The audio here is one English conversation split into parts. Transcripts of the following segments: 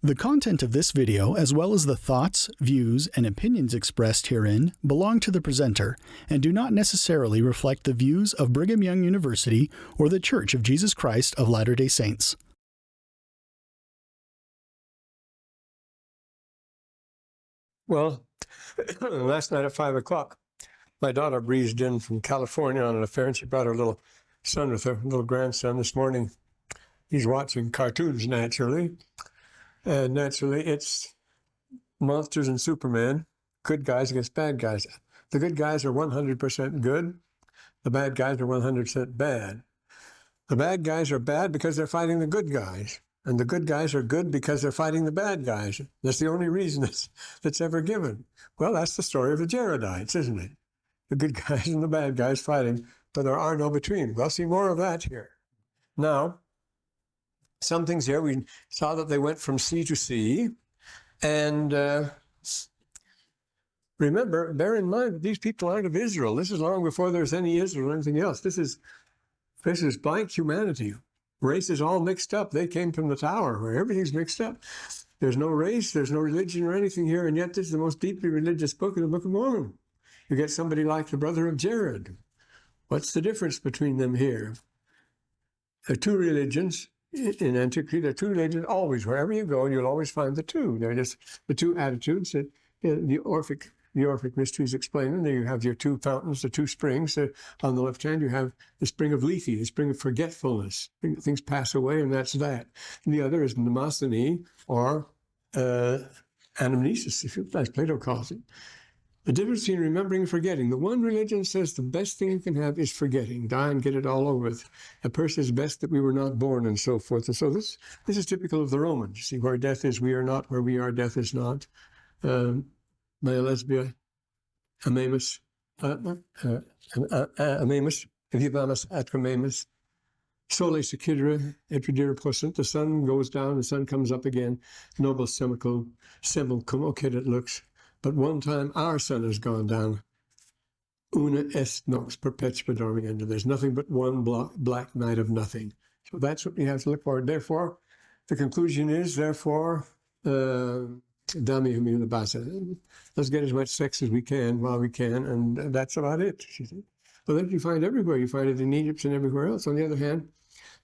The content of this video, as well as the thoughts, views, and opinions expressed herein, belong to the presenter and do not necessarily reflect the views of Brigham Young University or the Church of Jesus Christ of Latter-day Saints. Well, last night at 5 o'clock, my daughter breezed in from California on an affair, and she brought her little son with her, little grandson. This morning, he's watching cartoons, naturally. And naturally, it's monsters and Superman, good guys against bad guys. The good guys are 100% good. The bad guys are 100% bad. The bad guys are bad because they're fighting the good guys. And the good guys are good because they're fighting the bad guys. That's the only reason that's ever given. Well, that's the story of the Jaredites, isn't it? The good guys and the bad guys fighting, but there are no between. We'll see more of that here. Now, some things here, we saw that they went from sea to sea. And remember, bear in mind that these people aren't of Israel. This is long before there's any Israel or anything else. This is blank humanity. Race is all mixed up. They came from the tower where everything's mixed up. There's no race, there's no religion or anything here, and yet this is the most deeply religious book in the Book of Mormon. You get somebody like the brother of Jared. What's the difference between them here? There are two religions. In antiquity, there are two religions always. Wherever you go, you'll always find the two. They're just the two attitudes that the Orphic mysteries explain. And there you have your two fountains, the two springs. On the left hand, you have the spring of Lethe, the spring of forgetfulness. Things pass away, and that's that. And the other is Mnemosyne, or anamnesis, as Plato calls it. The difference between remembering and forgetting. The one religion says the best thing you can have is forgetting. Die and get it all over with. A person is best that we were not born, and so forth. And so this is typical of the Romans. You see, where death is, we are not. Where we are, death is not. Mea lesbia, amamus, vivamus atramamus, sole secidere, etridere possunt. The sun goes down, the sun comes up again. Noble simulacrum, okay, that looks. But one time our sun has gone down. Una est nox perpetua dormienda. There's nothing but one black night of nothing. So that's what we have to look for. Therefore, the conclusion is, therefore, dami humila basa. Let's get as much sex as we can while we can, and that's about it. Well, that you find everywhere. You find it in Egypt and everywhere else. On the other hand,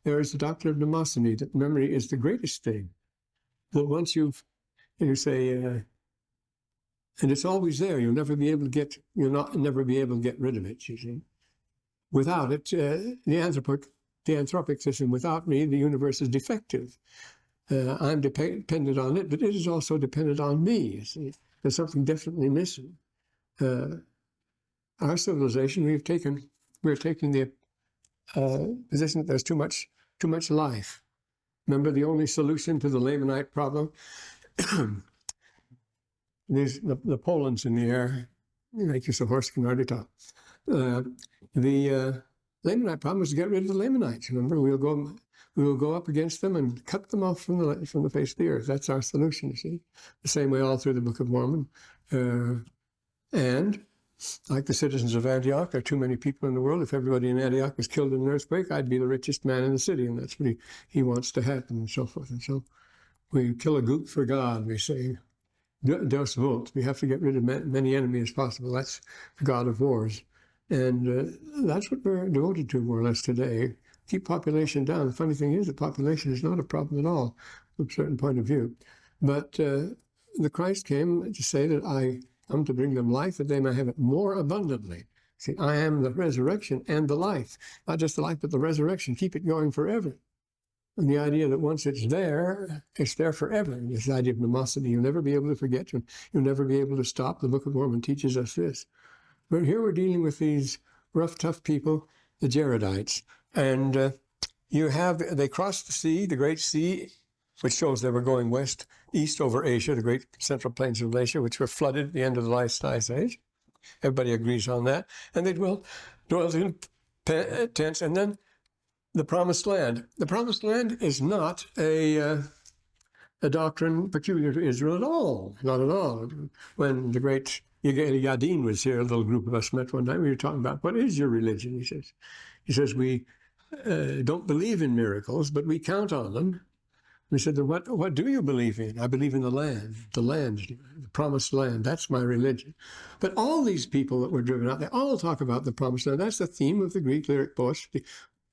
there is the doctrine of mnemosyne, that memory is the greatest thing. That once you say, and it's always there. You'll never be able to get rid of it, you see. Without it, the anthropic system, without me, the universe is defective. I'm dependent on it, but it is also dependent on me, you see. There's something definitely missing. Our civilization, we're taking the position that there's too much life. Remember the only solution to the Lamanite problem? The Poland's in the air, make use of horse can already talk. The Lamanite problem is to get rid of the Lamanites. Remember, we will go up against them and cut them off from the face of the earth. That's our solution, you see. The same way all through the Book of Mormon. And like the citizens of Antioch, there are too many people in the world. If everybody in Antioch was killed in an earthquake, I'd be the richest man in the city, and that's what he wants to happen, and so forth. And so we kill a goat for God, we say. Deus vult. We have to get rid of many enemies as possible. That's the God of wars. And that's what we're devoted to, more or less, today. Keep population down. The funny thing is, the population is not a problem at all, from a certain point of view. But the Christ came to say that I come to bring them life, that they may have it more abundantly. See, I am the resurrection and the life. Not just the life, but the resurrection. Keep it going forever. And the idea that once it's there forever. This idea of mnemosyne, you'll never be able to forget, you'll never be able to stop. The Book of Mormon teaches us this. But here we're dealing with these rough, tough people, the Jaredites. And they crossed the sea, the Great Sea, which shows they were going east over Asia, the great central plains of Asia, which were flooded at the end of the last ice age. Everybody agrees on that. And they dwelt in tents, and then the Promised Land. The Promised Land is not a doctrine peculiar to Israel at all. Not at all. When the great Yadin was here, a little group of us met one time, we were talking about, what is your religion? He says, we don't believe in miracles, but we count on them. We said, then what do you believe in? I believe in the land, the promised land. That's my religion. But all these people that were driven out, they all talk about the promised land. That's the theme of the Greek lyric poets.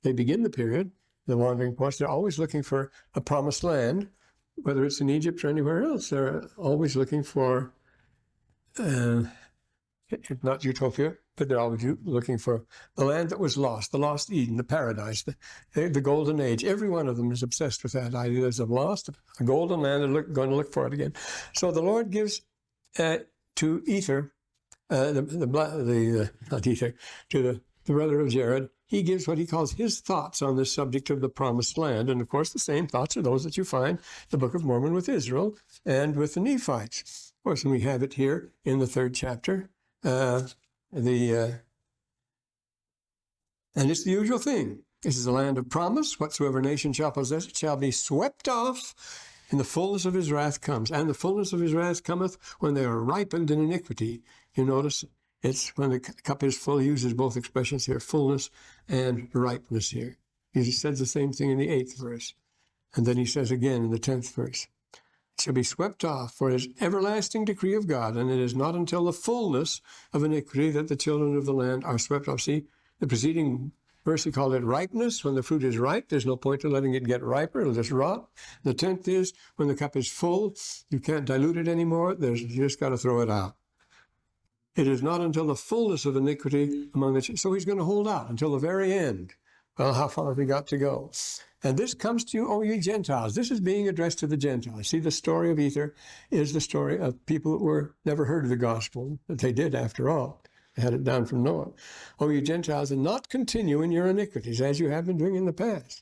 They begin the period, the wandering poets, they're always looking for a promised land, whether it's in Egypt or anywhere else. They're always looking for, not utopia, but they're always looking for the land that was lost, the lost Eden, the paradise, the golden age. Every one of them is obsessed with that idea. There's a lost, a golden land, they're going to look for it again. So the Lord gives to Ether, not Ether, to the brother of Jared, he gives what he calls his thoughts on this subject of the promised land. And of course, the same thoughts are those that you find in the Book of Mormon with Israel and with the Nephites. Of course, and we have it here in the 3rd chapter. And it's the usual thing. This is a land of promise. Whatsoever nation shall possess it shall be swept off, and the fullness of his wrath comes. And the fullness of his wrath cometh when they are ripened in iniquity. You notice it's when the cup is full. He uses both expressions here, fullness and ripeness here. He says the same thing in the 8th verse. And then he says again in the 10th verse, it shall be swept off, for it is everlasting decree of God, and it is not until the fullness of iniquity that the children of the land are swept off. See, the preceding verse, he called it ripeness. When the fruit is ripe, there's no point in letting it get riper. It'll just rot. The 10th is when the cup is full, you can't dilute it anymore. You just got to throw it out. It is not until the fullness of iniquity among the... So he's going to hold out until the very end. Well, how far have we got to go? And this comes to you, O ye Gentiles. This is being addressed to the Gentiles. See, the story of Ether is the story of people that were never heard of the gospel, that they did after all. They had it down from Noah. O ye Gentiles, and not continue in your iniquities, as you have been doing in the past.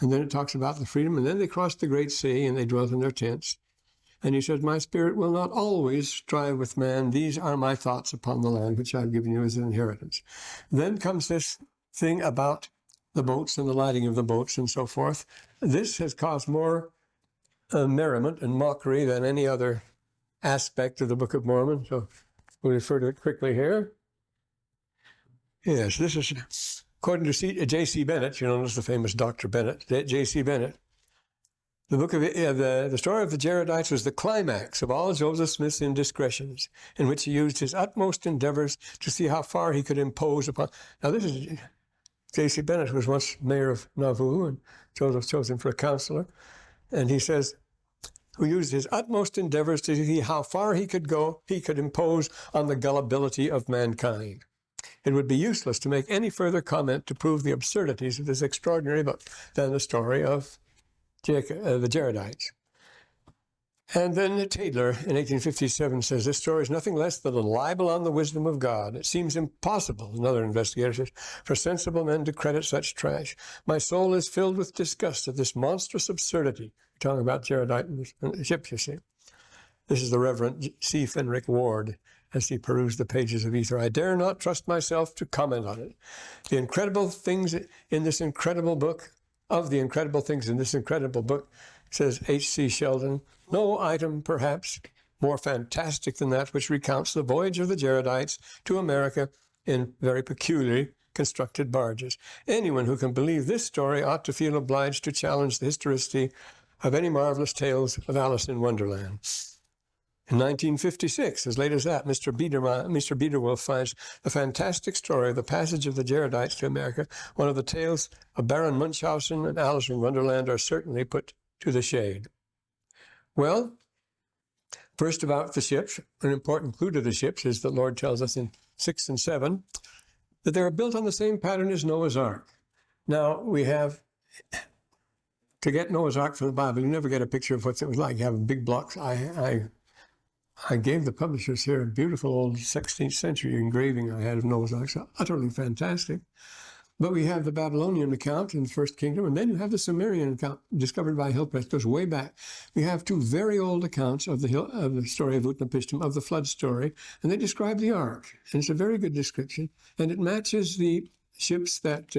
And then it talks about the freedom, and then they crossed the great sea, and they dwelt in their tents. And he says, my spirit will not always strive with man. These are my thoughts upon the land, which I've given you as an inheritance. Then comes this thing about the boats and the lighting of the boats and so forth. This has caused more merriment and mockery than any other aspect of the Book of Mormon. So we'll refer to it quickly here. Yes, this is according to J.C. Bennett. You know, this is the famous Dr. Bennett, J.C. Bennett. The book of the story of the Jaredites was the climax of all Joseph Smith's indiscretions, in which he used his utmost endeavors to see how far he could impose upon. Now, this is J.C. Bennett was once mayor of Nauvoo, and Joseph chose him for a counselor. And he says, who used his utmost endeavors to see how far he could go, he could impose on the gullibility of mankind. It would be useless to make any further comment to prove the absurdities of this extraordinary book than the story of the Jaredites. And then Taylor in 1857 says, this story is nothing less than a libel on the wisdom of God. It seems impossible, another investigator says, for sensible men to credit such trash. My soul is filled with disgust at this monstrous absurdity. We're talking about Jaredite and ships, you see. This is the Reverend C. Fenrick Ward as he perused the pages of Ether. I dare not trust myself to comment on it. The incredible things in this incredible book, says H.C. Sheldon, no item, perhaps, more fantastic than that which recounts the voyage of the Jaredites to America in very peculiarly constructed barges. Anyone who can believe this story ought to feel obliged to challenge the historicity of any marvelous tales of Alice in Wonderland. In 1956, as late as that, Mr. Biederwolf finds the fantastic story of the passage of the Jaredites to America. One of the tales of Baron Munchausen and Alice in Wonderland are certainly put to the shade. Well, first about the ships, an important clue to the ships is the Lord tells us in 6 and 7 that they were built on the same pattern as Noah's Ark. Now, we have, to get Noah's Ark from the Bible, you never get a picture of what it was like. You have big blocks. I gave the publishers here a beautiful old 16th century engraving I had of Noah's Ark, so utterly fantastic. But we have the Babylonian account in the First Kingdom, and then you have the Sumerian account discovered by Hillcrest. It goes way back. We have two very old accounts of the story of Utnapishtim, of the flood story, and they describe the ark. And it's a very good description, and it matches the ships that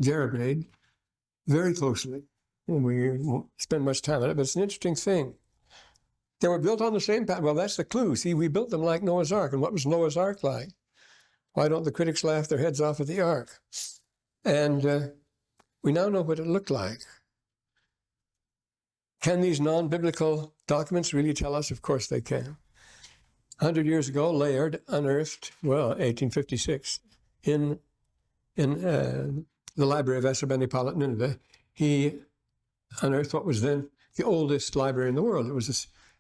Jared made very closely. And we won't spend much time on it, but it's an interesting thing. They were built on the same pattern. Well, that's the clue. See, we built them like Noah's Ark. And what was Noah's Ark like? Why don't the critics laugh their heads off at the ark? And we now know what it looked like. Can these non-biblical documents really tell us? Of course they can. 100 years ago, Layard unearthed, 1856, in the library of Esarhaddon-Palat, Nineveh, he unearthed what was then the oldest library in the world. It was a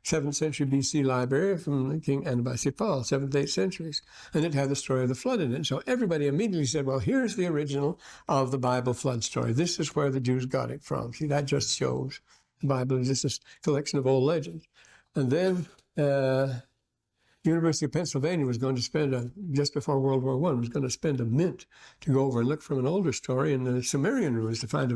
7th century BC library from King Anubis-Paul, 7th, 8th centuries, and it had the story of the flood in it. So everybody immediately said, well, here's the original of the Bible flood story. This is where the Jews got it from. See, that just shows the Bible is just a collection of old legends. And then University of Pennsylvania was going to spend, just before World War I, was going to spend a mint to go over and look from an older story in the Sumerian ruins to find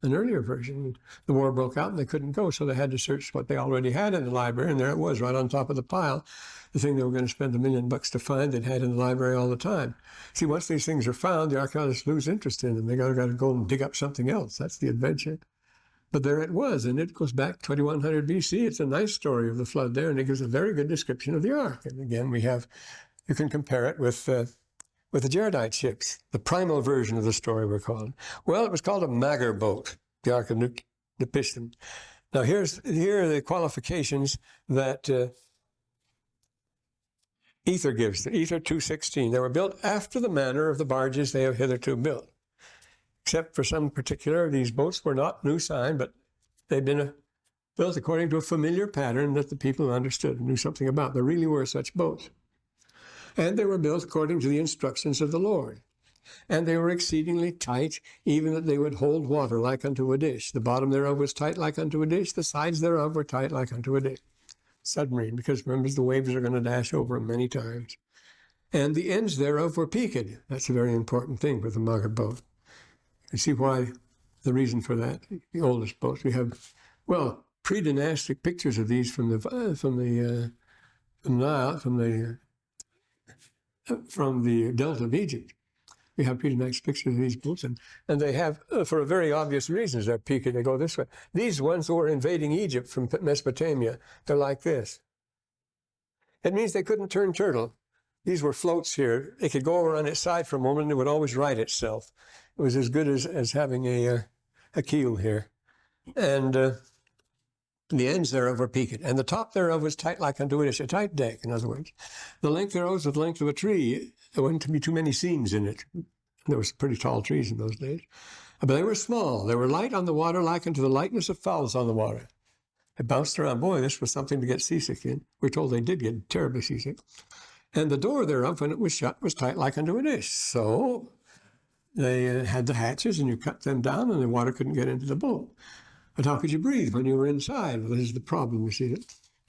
an earlier version. The war broke out and they couldn't go, so they had to search what they already had in the library, and there it was, right on top of the pile, the thing they were going to spend $1 million to find they'd had in the library all the time. See, once these things are found, the archaeologists lose interest in them. They got to go and dig up something else. That's the adventure. But there it was, and it goes back 2100 BC. It's a nice story of the flood there, and it gives a very good description of the ark. And again, you can compare it with the Jaredite ships, the primal version of the story we're calling. Well, it was called a Magar boat, the Ark of Nepishtim. Now, here are the qualifications that Ether gives. Ether 2:16. They were built after the manner of the barges they have hitherto built. Except for some particular, these boats were not new sign, but they've been built according to a familiar pattern that the people understood and knew something about. There really were such boats. And they were built according to the instructions of the Lord. And they were exceedingly tight, even that they would hold water like unto a dish. The bottom thereof was tight like unto a dish. The sides thereof were tight like unto a dish. Submarine, because remember, the waves are going to dash over them many times. And the ends thereof were peaked. That's a very important thing with a Magar boat. You see why, the reason for that. The oldest boats. We have, pre-dynastic pictures of these from the Delta of Egypt. We have pre-dynastic pictures of these boats, and they have, for a very obvious reasons, they're peaked. They go this way. These ones who were invading Egypt from Mesopotamia, they're like this. It means they couldn't turn turtle. These were floats here. It could go over on its side for a moment, and it would always right itself. It was as good as having a keel here. And the ends thereof were peaked, and the top thereof was tight like unto a dish, a tight deck, in other words. The length thereof was the length of a tree. There wasn't be too many seams in it. There was pretty tall trees in those days. But they were small. They were light on the water, like unto the lightness of fowls on the water. They bounced around. Boy, this was something to get seasick in. We're told they did get terribly seasick. And the door thereof, when it was shut, was tight like unto a dish. So they had the hatches, and you cut them down, and the water couldn't get into the boat. But how could you breathe when you were inside? Well, this is the problem, you see.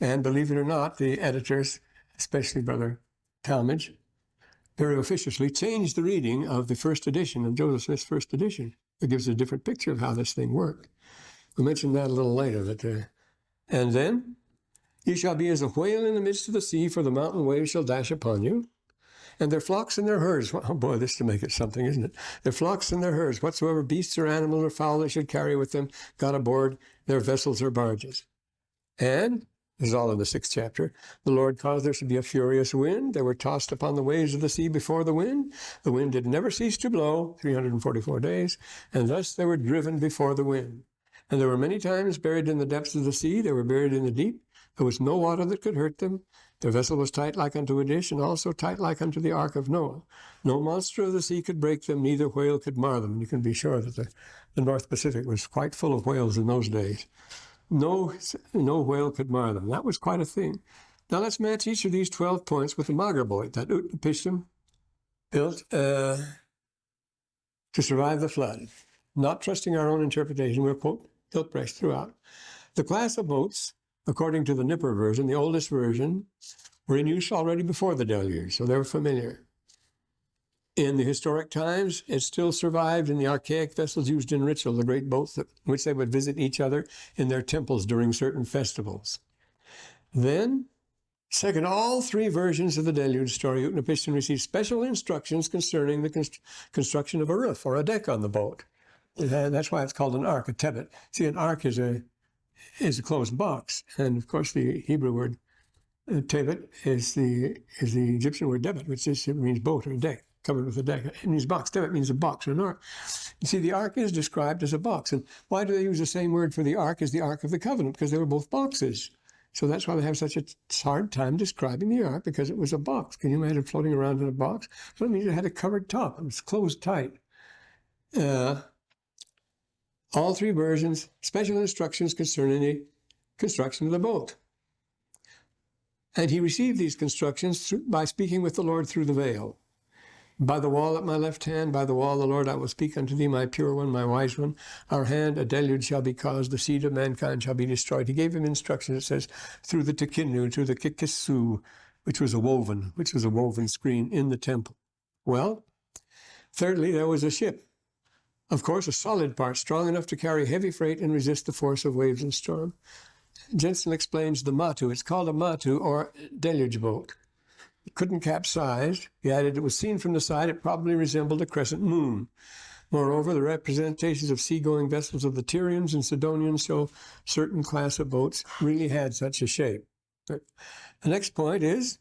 And believe it or not, the editors, especially Brother Talmage, very officiously changed the reading of the first edition, of Joseph Smith's first edition. It gives a different picture of how this thing worked. We'll mention that a little later. And then, ye shall be as a whale in the midst of the sea, for the mountain waves shall dash upon you. And their flocks and their herds, oh boy, this to make it something, isn't it? Their flocks and their herds, whatsoever beasts or animals or fowl they should carry with them, got aboard their vessels or barges. And, this is all in the 6th chapter, the Lord caused there should be a furious wind. They were tossed upon the waves of the sea before the wind. The wind did never cease to blow, 344 days, and thus they were driven before the wind. And they were many times buried in the depths of the sea. They were buried in the deep. There was no water that could hurt them. Their vessel was tight like unto a dish, and also tight like unto the ark of Noah. No monster of the sea could break them, neither whale could mar them. And you can be sure that the North Pacific was quite full of whales in those days. No whale could mar them. That was quite a thing. Now let's match each of these 12 points with the Magar boat that Utnapishtim built to survive the flood. Not trusting our own interpretation, we'll quote Hilprecht throughout. The class of boats, according to the Nippur version, the oldest version, were in use already before the deluge, so they were familiar. In the historic times, it still survived in the archaic vessels used in ritual, the great boats in which they would visit each other in their temples during certain festivals. Then, second, all 3 versions of the deluge story, Utnapishtim received special instructions concerning the construction of a roof or a deck on the boat. That's why it's called an ark, a tebet. See, an ark is a closed box, and of course the Hebrew word tebet is the Egyptian word debet, which means boat or deck. covered with a deck. It means box. It means a box or an ark. You see, the ark is described as a box. And why do they use the same word for the ark as the Ark of the Covenant? Because they were both boxes. So that's why they have such a hard time describing the ark, because it was a box. Can you imagine floating around in a box? So it means it had a covered top. It was closed tight. All three versions, special instructions concerning the construction of the boat. And he received these constructions by speaking with the Lord through the veil. By the wall at my left hand, by the wall, the Lord, I will speak unto thee, my pure one, my wise one. Our hand, a deluge shall be caused, the seed of mankind shall be destroyed. He gave him instructions, it says, through the tekinu, through the kikisu, which was a woven screen in the temple. Well, thirdly, there was a ship. Of course, a solid part, strong enough to carry heavy freight and resist the force of waves and storm. Jensen explains the matu. It's called a matu, or deluge boat. It couldn't capsize. He added it was seen from the side. It probably resembled a crescent moon. Moreover, the representations of seagoing vessels of the Tyrians and Sidonians show certain class of boats really had such a shape. The next point is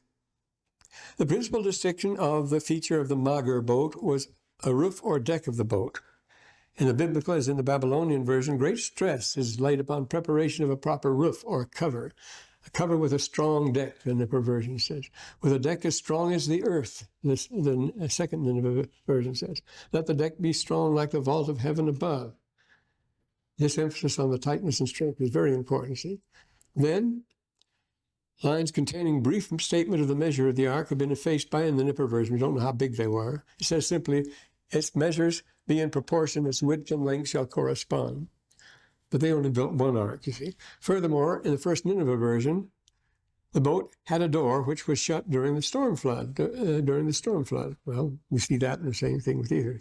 the principal distinction of the feature of the magar boat was a roof or deck of the boat. In the biblical, as in the Babylonian version, great stress is laid upon preparation of a proper roof or cover. A cover with a strong deck, the Nippur version says. With a deck as strong as the earth, the second Nippur version says. Let the deck be strong like the vault of heaven above. This emphasis on the tightness and strength is very important, see? Then, lines containing brief statement of the measure of the ark have been effaced by in the Nippur version. We don't know how big they were. It says simply, its measures be in proportion, its width and length shall correspond. But they only built one ark, you see. Furthermore, in the first Nineveh version, the boat had a door which was shut during the storm flood. Well, we see that in the same thing with Ether.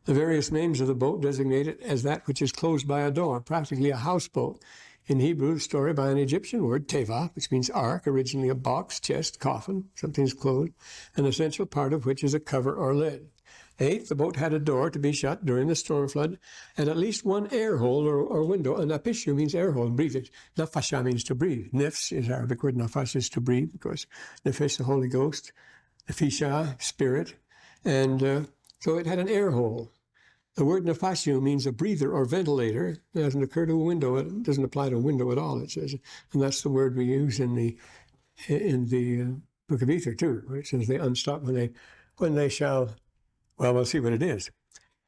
The various names of the boat designate it as that which is closed by a door, practically a houseboat. In Hebrew, the story by an Egyptian word, teva, which means ark, originally a box, chest, coffin, something's closed, an essential part of which is a cover or lid. 8, the boat had a door to be shut during the storm flood, and at least one air hole or window. And napishu means air hole, breathage. Nafasha means to breathe. Nifs is Arabic word, nafash is to breathe, because nefesh, the Holy Ghost, nefisha, spirit. And so it had an air hole. The word nafashu means a breather or ventilator. It doesn't occur to a window. It doesn't apply to a window at all, it says. And that's the word we use in the Book of Ether, too, where it says they unstop when they shall. Well, we'll see what it is.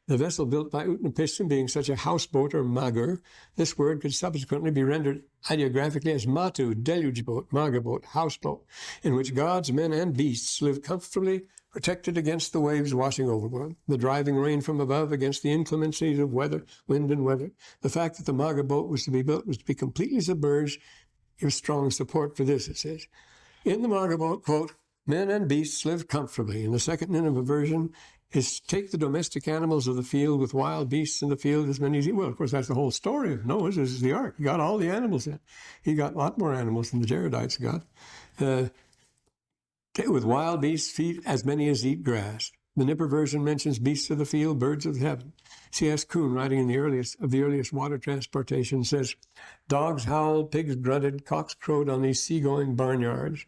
The vessel built by Utnapishtim being such a houseboat or magar, this word could subsequently be rendered ideographically as matu, deluge boat, magar boat, houseboat, in which gods, men, and beasts live comfortably, protected against the waves washing overboard, the driving rain from above against the inclemencies of weather, wind and weather. The fact that the magar boat was to be built was to be completely submerged gives strong support for this, it says. In the magar boat, quote, men and beasts live comfortably. In the second Nineveh version, is take the domestic animals of the field with wild beasts in the field as many as he will. Of course, that's the whole story of Noah. This is the ark. He got all the animals in. He got a lot more animals than the Jaredites got. With wild beasts, feed as many as eat grass. The Nippur version mentions beasts of the field, birds of the heaven. C.S. Kuhn, writing in the earliest water transportation, says, dogs howled, pigs grunted, cocks crowed on these seagoing barnyards.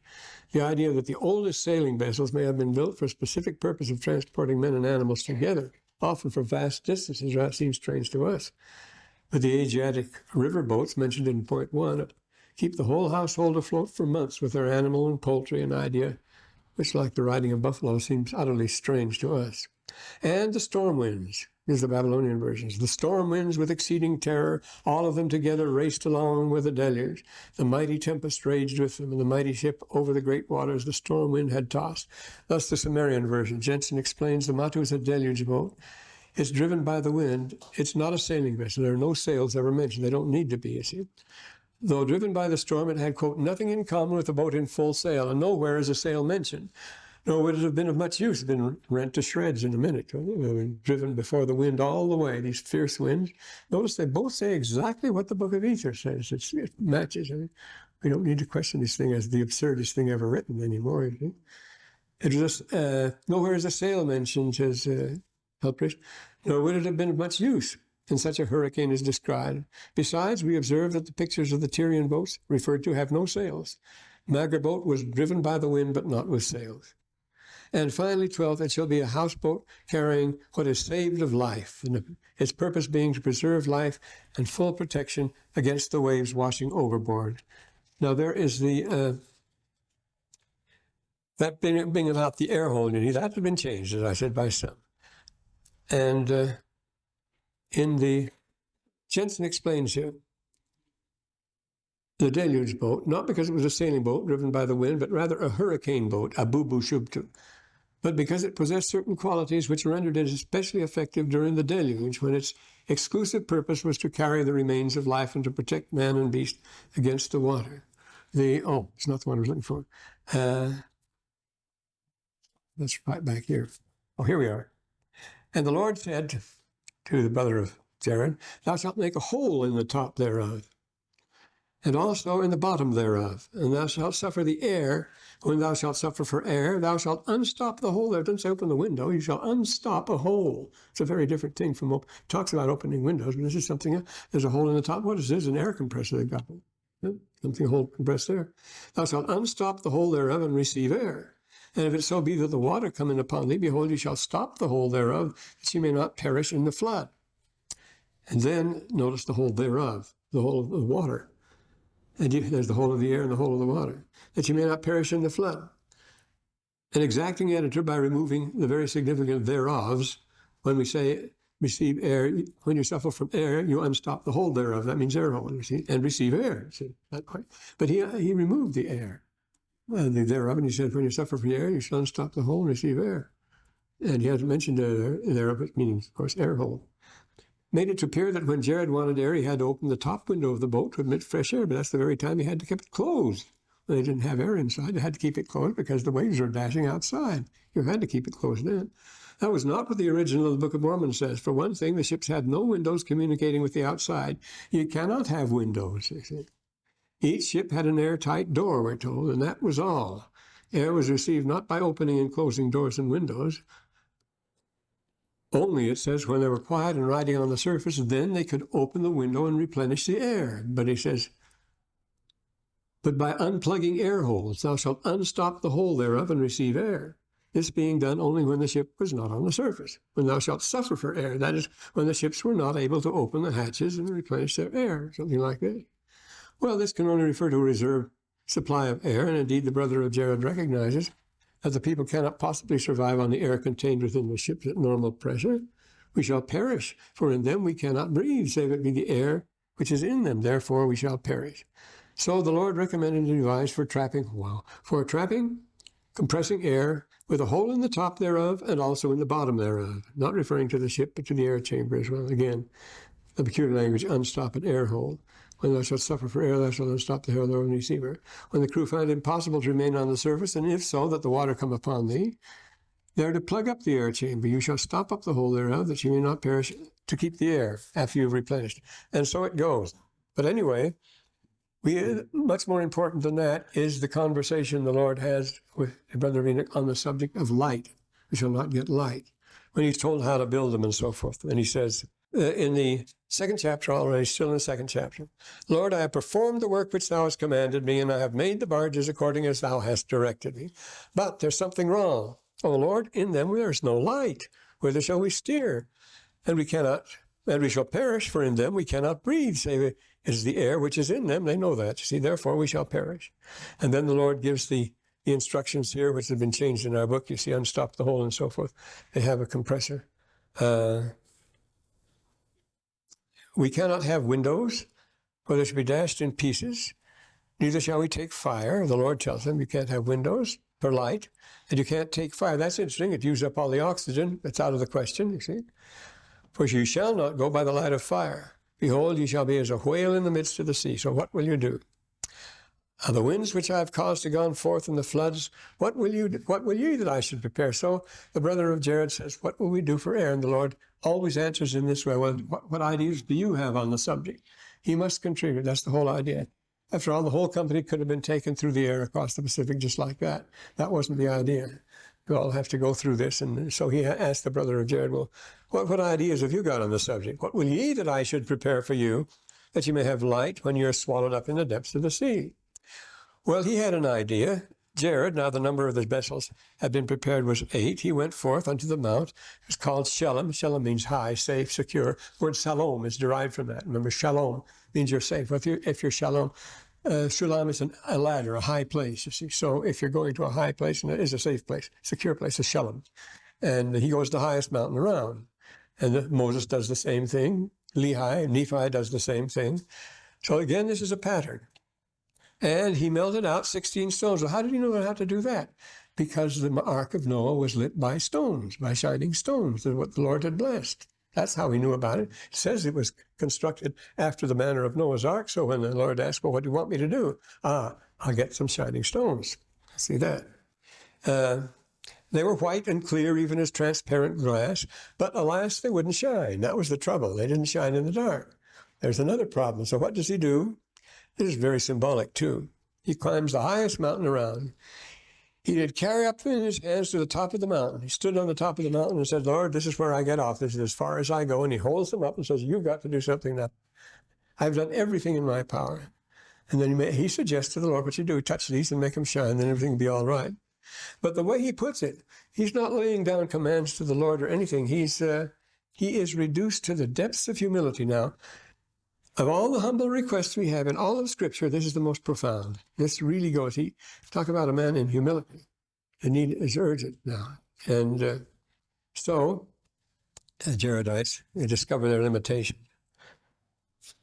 The idea that the oldest sailing vessels may have been built for a specific purpose of transporting men and animals together, often for vast distances, that seems strange to us. But the Asiatic river boats mentioned in point 1 keep the whole household afloat for months with their animal and poultry, an idea which, like the riding of buffalo, seems utterly strange to us. And the storm winds, is the Babylonian versions. The storm winds with exceeding terror, all of them together raced along with a deluge. The mighty tempest raged with them, and the mighty ship over the great waters the storm wind had tossed. Thus the Sumerian version. Jensen explains the matu is a deluge boat. It's driven by the wind. It's not a sailing vessel. There are no sails ever mentioned. They don't need to be, you see. Though driven by the storm, it had, quote, nothing in common with a boat in full sail, and nowhere is a sail mentioned. Nor would it have been of much use, been rent to shreds in a minute. Driven before the wind all the way, these fierce winds. Notice they both say exactly what the Book of Ether says. It matches. I mean, we don't need to question this thing as the absurdest thing ever written anymore. You think? It was nowhere is a sail mentioned, says Helprich. Nor would it have been of much use in such a hurricane as described. Besides, we observe that the pictures of the Tyrian boats referred to have no sails. Magar boat was driven by the wind, but not with sails. And finally, 12th, it shall be a houseboat carrying what is saved of life, and its purpose being to preserve life and full protection against the waves washing overboard. Now there is the that being about the air hole unity, that has been changed, as I said, by some. And in the Jensen explains here, the deluge boat, not because it was a sailing boat driven by the wind, but rather a hurricane boat, a bubu shubtu, but because it possessed certain qualities which rendered it especially effective during the deluge, when its exclusive purpose was to carry the remains of life and to protect man and beast against the water. It's not the one I was looking for. Let's right back here. Oh, here we are. And the Lord said to the brother of Jared, thou shalt make a hole in the top thereof, and also in the bottom thereof. And thou shalt suffer the air. When thou shalt suffer for air, thou shalt unstop the hole. There doesn't say open the window. You shall unstop a hole. It's a very different thing from talks about opening windows, but this is something else. There's a hole in the top. What is this? An air compressor they've got. Something hole compressed there. Thou shalt unstop the hole thereof and receive air. And if it so be that the water come in upon thee, behold, you shall stop the hole thereof, that ye may not perish in the flood. And then notice the hole thereof, the hole of the water. And there's the hole of the air and the hole of the water, that you may not perish in the flood. An exacting editor, by removing the very significant thereofs, when we say receive air, when you suffer from air, you unstop the hole thereof. That means air hole, and receive air. See, not quite. But he removed the air. The thereof, and he said, when you suffer from air, you shall unstop the hole and receive air. And he hasn't mentioned thereof, meaning, of course, air hole. Made it to appear that when Jared wanted air, he had to open the top window of the boat to admit fresh air, but that's the very time he had to keep it closed. When they didn't have air inside, they had to keep it closed because the waves were dashing outside. You had to keep it closed then. That was not what the original of the Book of Mormon says. For one thing, the ships had no windows communicating with the outside. You cannot have windows, you see. Each ship had an airtight door, we're told, and that was all. Air was received not by opening and closing doors and windows. Only, it says, when they were quiet and riding on the surface, then they could open the window and replenish the air. But he says, but by unplugging air holes, thou shalt unstop the hole thereof and receive air. This being done only when the ship was not on the surface. When thou shalt suffer for air, that is, when the ships were not able to open the hatches and replenish their air, something like this. Well, this can only refer to a reserve supply of air, and indeed the brother of Jared recognizes that the people cannot possibly survive on the air contained within the ships at normal pressure. We shall perish, for in them we cannot breathe, save it be the air which is in them. Therefore we shall perish. So the Lord recommended a device for trapping, compressing air with a hole in the top thereof and also in the bottom thereof, not referring to the ship, but to the air chamber as well. Again, the peculiar language, unstop an air hole. When thou shalt suffer for air, thou shalt unstop the air thereof and receive air. When the crew find it impossible to remain on the surface, and if so, that the water come upon thee, they are to plug up the air chamber. You shall stop up the hole thereof, that you may not perish, to keep the air after you have replenished. And so it goes. But anyway, much more important than that is the conversation the Lord has with Brother Enoch on the subject of light. We shall not get light. When he's told how to build them and so forth. And he says, in the second chapter already, still in the second chapter, Lord, I have performed the work which thou hast commanded me, and I have made the barges according as thou hast directed me. But there's something wrong. O Lord, in them there is no light. Whither shall we steer? And we shall perish, for in them we cannot breathe, save it is the air which is in them. They know that. You see, therefore we shall perish. And then the Lord gives the instructions here, which have been changed in our book. You see, unstop the hole and so forth. They have a compressor. We cannot have windows, for they shall be dashed in pieces. Neither shall we take fire. The Lord tells them you can't have windows for light, and you can't take fire. That's interesting. It used up all the oxygen. That's out of the question, you see. For you shall not go by the light of fire. Behold, you shall be as a whale in the midst of the sea. So what will you do? The winds which I have caused to gone forth and the floods, what will you that I should prepare? So the brother of Jared says, what will we do for air? And the Lord always answers in this way. Well, what ideas do you have on the subject? He must contribute. That's the whole idea. After all, the whole company could have been taken through the air across the Pacific just like that. That wasn't the idea. We all have to go through this. And so he asked the brother of Jared, well, what ideas have you got on the subject? What will ye that I should prepare for you, that you may have light when you're swallowed up in the depths of the sea? Well, he had an idea. Jared, now the number of the vessels had been prepared was 8. He went forth unto the mount. It was called Shalom. Shalom means high, safe, secure. The word shalom is derived from that. Remember, shalom means you're safe. If you're shalom, shalom is a ladder, a high place, you see. So if you're going to a high place, and it is a safe place, secure place, is shalom. And he goes to the highest mountain around. And Moses does the same thing. Lehi, Nephi does the same thing. So again, this is a pattern. And he melted out 16 stones. Well, how did he know how to do that? Because the ark of Noah was lit by stones, by shining stones, and what the Lord had blessed. That's how he knew about it. It says it was constructed after the manner of Noah's ark. So when the Lord asked, well, what do you want me to do? I'll get some shining stones. See that? They were white and clear, even as transparent glass. But alas, they wouldn't shine. That was the trouble. They didn't shine in the dark. There's another problem. So what does he do? This is very symbolic, too. He climbs the highest mountain around. He did carry up in his hands to the top of the mountain. He stood on the top of the mountain and said, Lord, this is where I get off. This is as far as I go. And he holds them up and says, you've got to do something now. I've done everything in my power. And then he suggests to the Lord, what you do, touch these and make them shine, then everything will be all right. But the way he puts it, he's not laying down commands to the Lord or anything. He is reduced to the depths of humility now. Of all the humble requests we have in all of Scripture, this is the most profound. This really goes. Talk about a man in humility. The need is urgent now. And so, the Jaredites, they discover their limitation.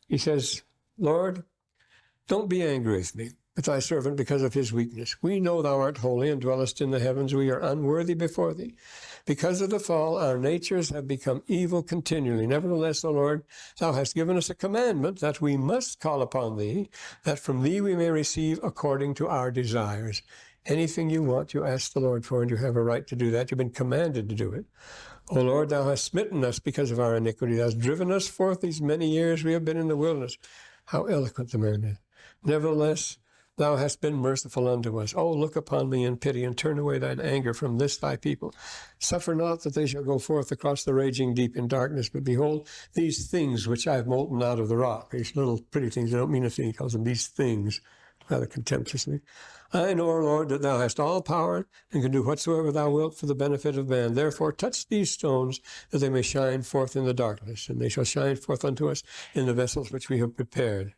He says, Lord, don't be angry with me, with thy servant, because of his weakness. We know thou art holy and dwellest in the heavens. We are unworthy before thee. Because of the fall, our natures have become evil continually. Nevertheless, O Lord, thou hast given us a commandment that we must call upon thee, that from thee we may receive according to our desires. Anything you want, you ask the Lord for, and you have a right to do that. You've been commanded to do it. O Lord, thou hast smitten us because of our iniquity. Thou hast driven us forth these many years we have been in the wilderness. How eloquent the man is. Nevertheless, thou hast been merciful unto us. Oh, look upon me in pity, and turn away thine anger from this thy people. Suffer not that they shall go forth across the raging deep in darkness, but behold, these things which I have molten out of the rock, these little pretty things, they don't mean a thing, he calls them these things, rather contemptuously. I know, O Lord, that thou hast all power, and can do whatsoever thou wilt for the benefit of man. Therefore touch these stones, that they may shine forth in the darkness, and they shall shine forth unto us in the vessels which we have prepared.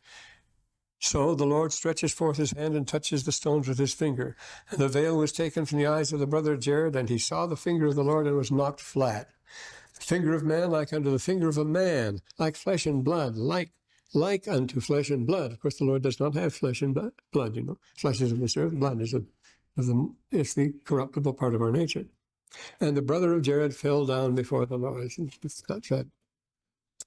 So the Lord stretches forth his hand and touches the stones with his finger. And the veil was taken from the eyes of the brother of Jared, and he saw the finger of the Lord and was knocked flat. The finger of man like unto the finger of a man, like flesh and blood, like unto flesh and blood. Of course, the Lord does not have flesh and blood, you know. Flesh is of this earth, blood is it's the corruptible part of our nature. And the brother of Jared fell down before the Lord. It's not that.